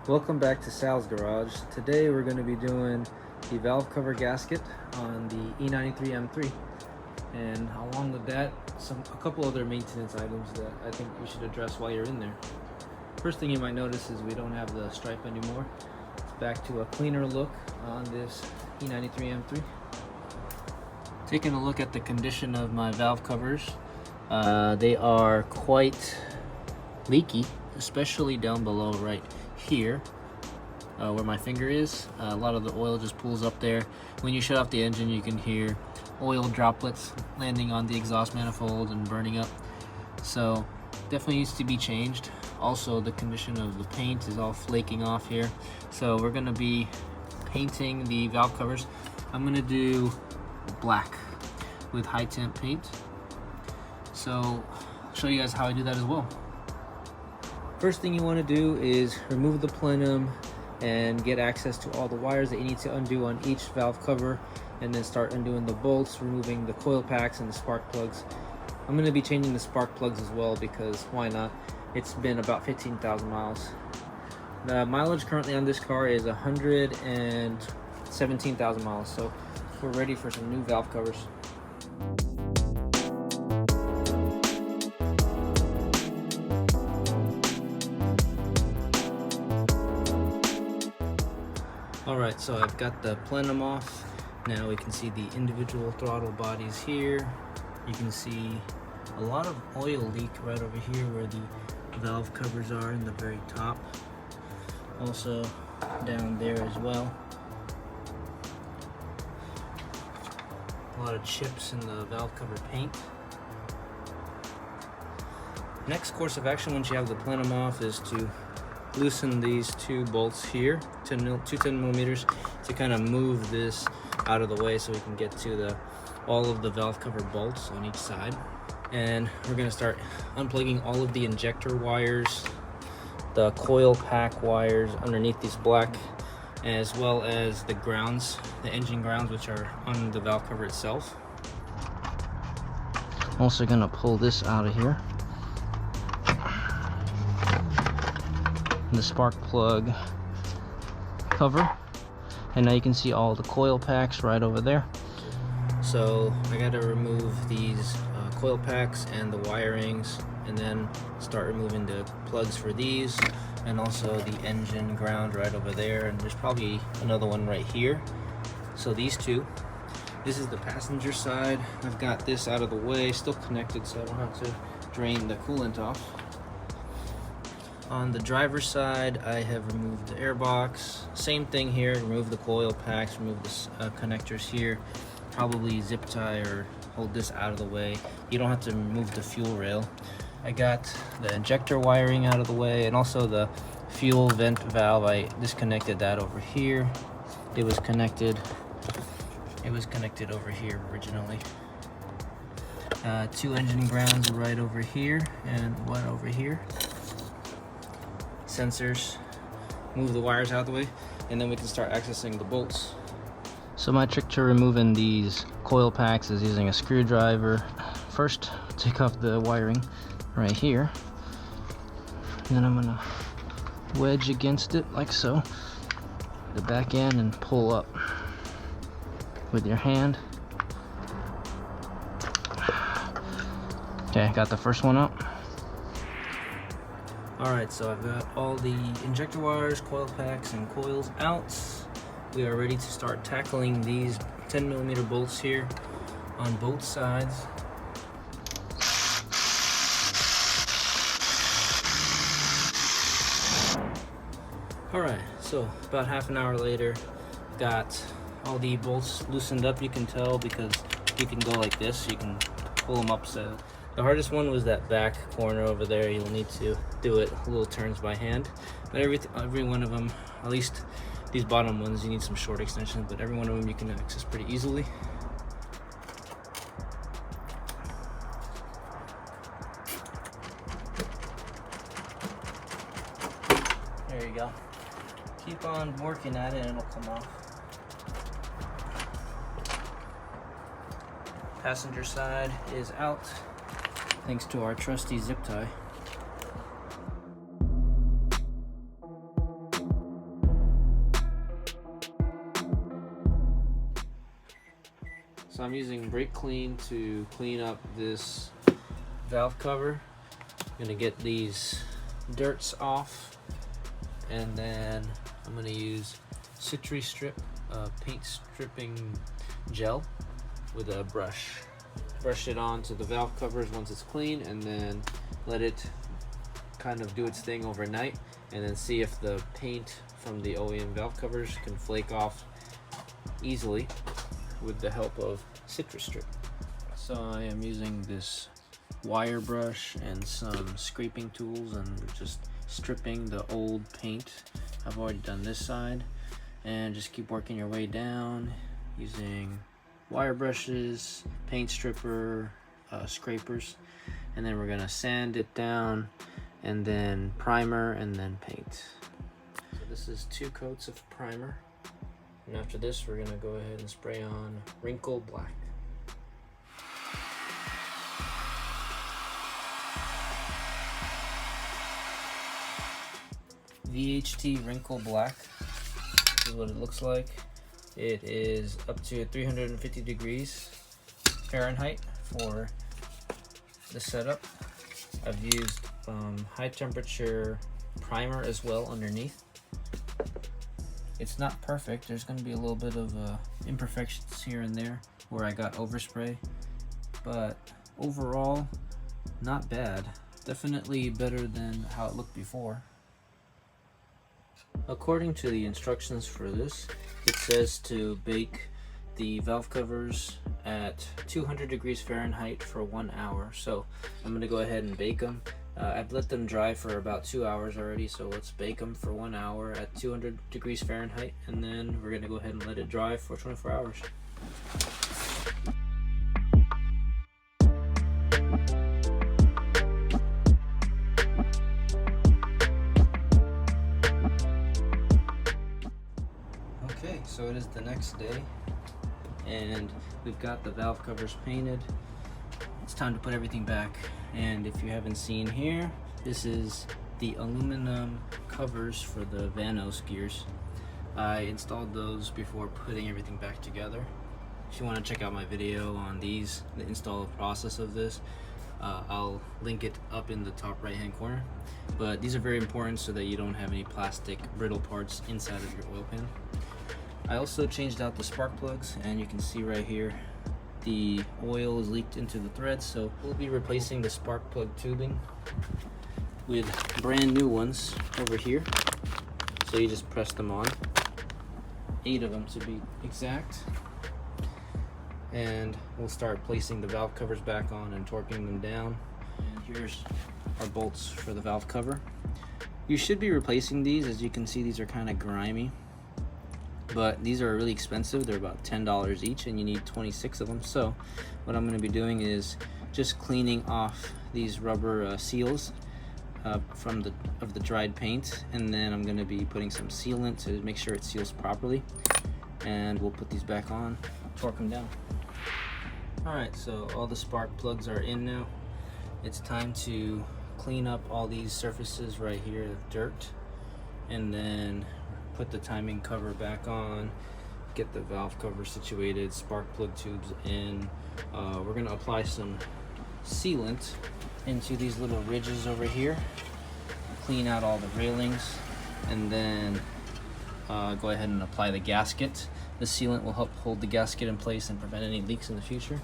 Welcome back to Sal's Garage. Today we're going to be doing the valve cover gasket on the E93 M3, and along with that a couple other maintenance items that I think you should address while you're in there. First thing you might notice is we don't have the stripe anymore. It's back to a cleaner look on this E93 M3. Taking a look at the condition of my valve covers, they are quite leaky, especially down below right here where my finger is. A lot of the oil just pools up there. When you shut off the engine, you can hear oil droplets landing on the exhaust manifold and burning up. So definitely needs to be changed. Also, the condition of the paint is all flaking off here. So we're going to be painting the valve covers. I'm going to do black with high temp paint. So I'll show you guys how I do that as well. First thing you want to do is remove the plenum and get access to all the wires that you need to undo on each valve cover, and then start undoing the bolts, removing the coil packs and the spark plugs. I'm going to be changing the spark plugs as well because why not? It's been about 15,000 miles. The mileage currently on this car is 117,000 miles, so we're ready for some new valve covers. Alright, so I've got the plenum off. Now we can see the individual throttle bodies here. You can see a lot of oil leak right over here where the valve covers are in the very top. Also down there as well. A lot of chips in the valve cover paint. Next course of action once you have the plenum off is to loosen these two bolts here, 210 millimeters, to kind of move this out of the way so we can get to all of the valve cover bolts on each side. And we're going to start unplugging all of the injector wires, the coil pack wires underneath these black, as well as the grounds, the engine grounds, which are on the valve cover itself. Also going to pull this out of here. The spark plug cover, and now you can see all the coil packs right over there. So I got to remove these coil packs and the wirings, and then start removing the plugs for these, and also the engine ground right over there, and there's probably another one right here. So these two. This is the passenger side. I've got this out of the way, still connected, so I don't have to drain the coolant off. On the driver's side, I have removed the airbox. Same thing here, remove the coil packs, remove the connectors here. Probably zip tie or hold this out of the way. You don't have to remove the fuel rail. I got the injector wiring out of the way, and also the fuel vent valve. I disconnected that over here. It was connected over here originally. Two engine grounds right over here and one over here. Sensors, move the wires out of the way, and then we can start accessing the bolts. So my trick to removing these coil packs is using a screwdriver. First, take off the wiring right here, and then I'm gonna wedge against it like so, the back end, and pull up with your hand. Okay, got the first one up. Alright, so I've got all the injector wires, coil packs, and coils out. We are ready to start tackling these 10mm bolts here on both sides. Alright, so about half an hour later, got all the bolts loosened up. You can tell because you can go like this, you can pull them up. So the hardest one was that back corner over there. You'll need to do it little turns by hand, but every one of them, at least these bottom ones, you need some short extensions, but every one of them you can access pretty easily. There you go. Keep on working at it and it'll come off. Passenger side is out, thanks to our trusty zip tie. So I'm using brake clean to clean up this valve cover. I'm gonna get these dirts off, and then I'm gonna use Citrus Strip paint stripping gel with a brush. Brush it onto the valve covers once it's clean, and then let it kind of do its thing overnight, and then see if the paint from the OEM valve covers can flake off easily with the help of Citrus Strip. So I am using this wire brush and some scraping tools, and we're just stripping the old paint. I've already done this side, and just keep working your way down using wire brushes, paint stripper, scrapers, and then we're gonna sand it down, and then primer, and then paint. So this is 2 coats of primer, and after this we're gonna go ahead and spray on Wrinkle Black. VHT Wrinkle Black is what it looks like. It is up to 350 degrees Fahrenheit for the setup. I've used high temperature primer as well underneath. It's not perfect. There's going to be a little bit of imperfections here and there where I got overspray, but overall not bad. Definitely better than how it looked before. According to the instructions for this, it says to bake the valve covers at 200 degrees Fahrenheit for 1 hour. So I'm going to go ahead and bake them. I've let them dry for about 2 hours already, so let's bake them for 1 hour at 200 degrees Fahrenheit, and then we're going to go ahead and let it dry for 24 hours. Okay, so it is the next day, and we've got the valve covers painted. It's time to put everything back, and if you haven't seen here, this is the aluminum covers for the Vanos gears. I installed those before putting everything back together. If you want to check out my video on these, the install process of this, I'll link it up in the top right hand corner. But these are very important so that you don't have any plastic brittle parts inside of your oil pan. I also changed out the spark plugs, and you can see right here the oil is leaked into the threads, so we'll be replacing the spark plug tubing with brand new ones over here. So you just press them on, 8 of them to be exact, and we'll start placing the valve covers back on and torquing them down. And here's our bolts for the valve cover. You should be replacing these. As you can see, these are kind of grimy, but these are really expensive. They're about $10 each, and you need 26 of them. So what I'm going to be doing is just cleaning off these rubber seals from the dried paint, and then I'm going to be putting some sealant to make sure it seals properly, and we'll put these back on, torque them down. Alright, so all the spark plugs are in now. It's time to clean up all these surfaces right here of dirt, and then put the timing cover back on, get the valve cover situated, spark plug tubes in. We're going to apply some sealant into these little ridges over here, clean out all the railings, and then go ahead and apply the gasket. The sealant will help hold the gasket in place and prevent any leaks in the future.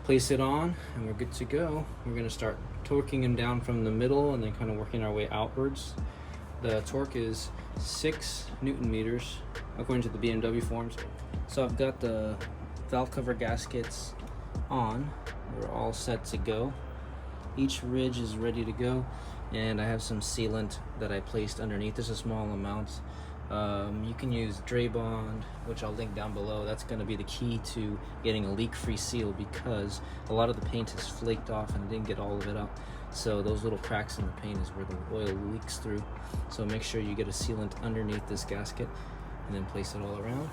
Place it on, and we're good to go. We're going to start torquing them down from the middle and then kind of working our way outwards. The torque is 6 Newton meters according to the BMW forms. So I've got the valve cover gaskets on. We're all set to go. Each ridge is ready to go, and I have some sealant that I placed underneath. There's a small amount. You can use Dray-Bond, which I'll link down below. That's going to be the key to getting a leak-free seal, because a lot of the paint is flaked off and I didn't get all of it out. So those little cracks in the paint is where the oil leaks through. So make sure you get a sealant underneath this gasket and then place it all around.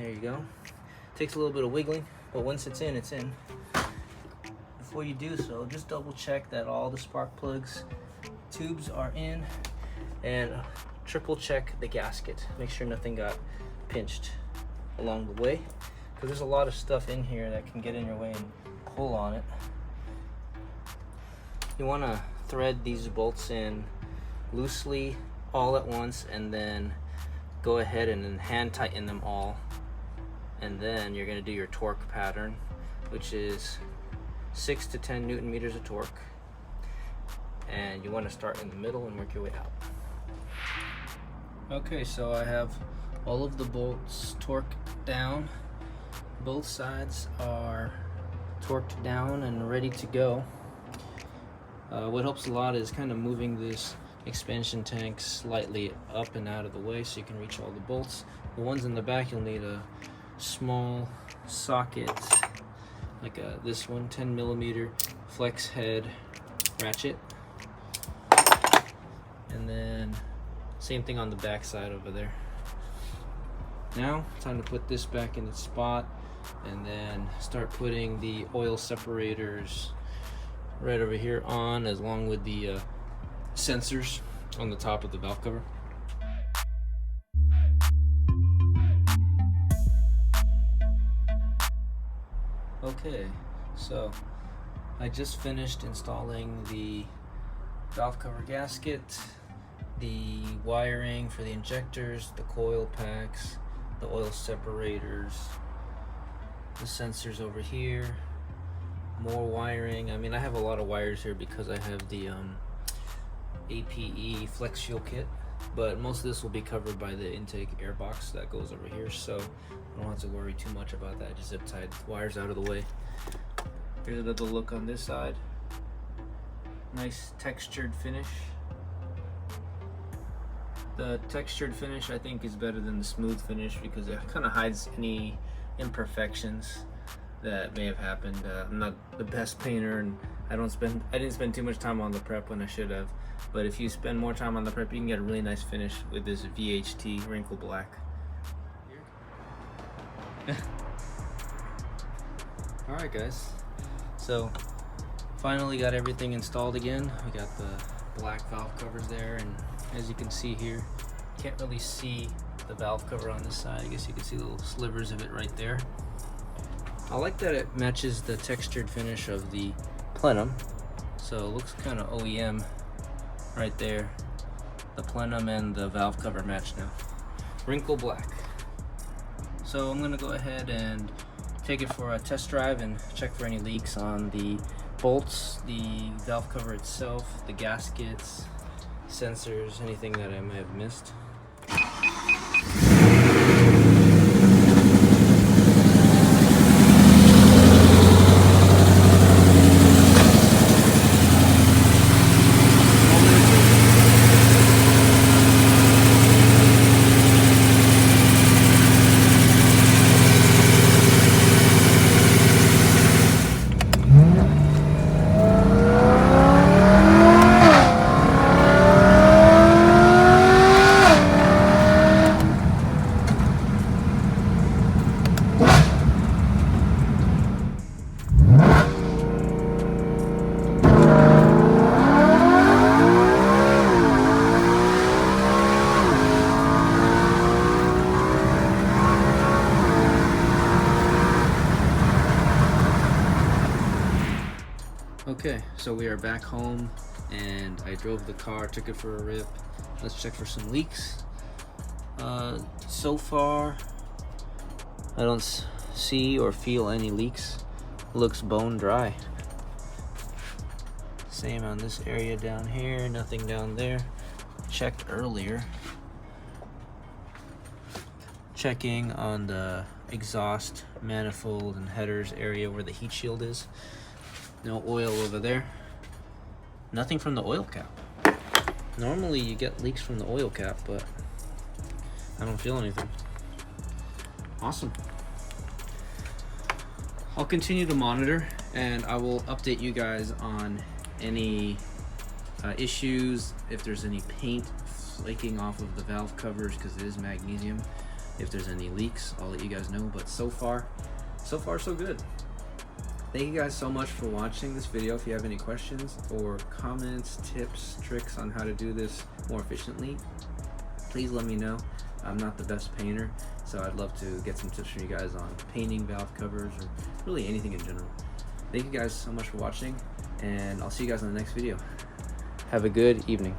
There you go. Takes a little bit of wiggling, but once it's in, it's in. Before you do so, just double check that all the spark plugs tubes are in, and triple check the gasket. Make sure nothing got pinched along the way, because there's a lot of stuff in here that can get in your way and pull on it. You want to thread these bolts in loosely all at once, and then go ahead and then hand tighten them all, and then you're going to do your torque pattern, which is 6 to 10 Newton meters of torque, and you want to start in the middle and work your way out. Okay, so I have all of the bolts torqued down. Both sides are torqued down and ready to go. What helps a lot is kind of moving this expansion tank slightly up and out of the way so you can reach all the bolts. The ones in the back, you'll need a small socket, like this one, 10 millimeter flex head ratchet, and then same thing on the back side over there. Now time to put this back in its spot, and then start putting the oil separators right over here on, as long with the sensors on the top of the valve cover. Okay, so I just finished installing the valve cover gasket, the wiring for the injectors, the coil packs, the oil separators, the sensors over here, more wiring. I mean, I have a lot of wires here because I have the APE flex fuel kit, but most of this will be covered by the intake air box that goes over here, so I don't have to worry too much about that. Just zip tie the wires out of the way. Here's another look on this side. Nice textured finish. The textured finish, I think, is better than the smooth finish because it kind of hides any imperfections that may have happened. I'm not the best painter, and I didn't spend too much time on the prep when I should have. But if you spend more time on the prep, you can get a really nice finish with this VHT wrinkle black. All right, guys. So finally got everything installed again. We got the black valve covers there, and as you can see here, you can't really see the valve cover on this side. I guess you can see little slivers of it right there. I like that it matches the textured finish of the plenum, so it looks kind of OEM right there. The plenum and the valve cover match now. Wrinkle black. So I'm gonna go ahead and take it for a test drive and check for any leaks on the bolts, the valve cover itself, the gaskets, sensors, anything that I may have missed. Okay, so we are back home, and I drove the car, took it for a rip. Let's check for some leaks. So far, I don't see or feel any leaks. Looks bone dry. Same on this area down here, nothing down there. Checked earlier. Checking on the exhaust manifold and headers area where the heat shield is. No oil over there. Nothing from the oil cap. Normally you get leaks from the oil cap, but I don't feel anything. Awesome. I'll continue to monitor, and I will update you guys on any issues, if there's any paint flaking off of the valve covers, because it is magnesium. If there's any leaks, I'll let you guys know, but so far so good. Thank you guys so much for watching this video. If you have any questions or comments, tips, tricks on how to do this more efficiently, please let me know. I'm not the best painter, so I'd love to get some tips from you guys on painting valve covers or really anything in general. Thank you guys so much for watching, and I'll see you guys in the next video. Have a good evening.